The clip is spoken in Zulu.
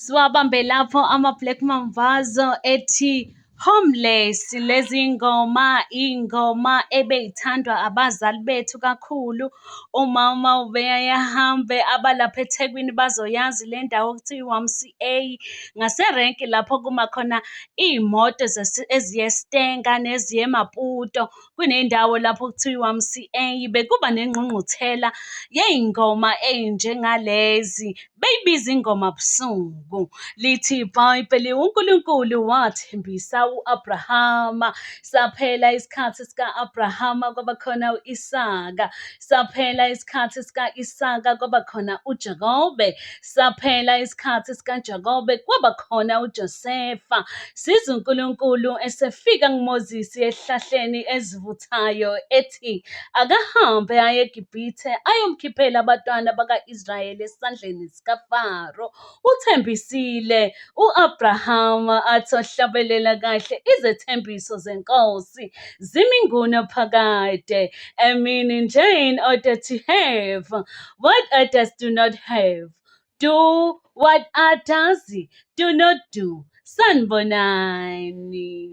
Siwabambe lapho ama-Black Mambazo ethi Homeless. Lezi ingoma ebey'thandwa abazali bethu kakhulu. Umama ubeyahambe abalapha eThekwini bazoyazi le ndawo okuthiwa i-YMCA. Ngaserenki lapho kuma khona iy'moto eziya eStenga neziya eMaputo. Kuney'ndawo lapho okuthiwa i-YMCA. Bekuba nengqungquthela yey'ngoma ey'njengalezi. Beyibiza ingoma busungu, lithi iBhayibheli uNkulunkulu wathembisa u-Abrahama. Saphela isikhathi sika-Abrahama kwaba khona u-Isaka. Saphela isikhathi sika-Isaka kwaba khona uJakobe. Saphela isikhathi sikaJakobe kwaba khona uJosefa. Siza uNkulunkulu esefika kuMozisi esihlahleni ezivuthayo ethi akahambe aye eGibhithe ayomkhiphela abantwana baka-Israyeli esandleni sikaFaro. Uthembisile u-Abrahama athi ohlabelela kahle izethembiso zenkosi ziminguna phakade. Emini nje in order to have what others do not have. Do what others do not do. Sanibonani.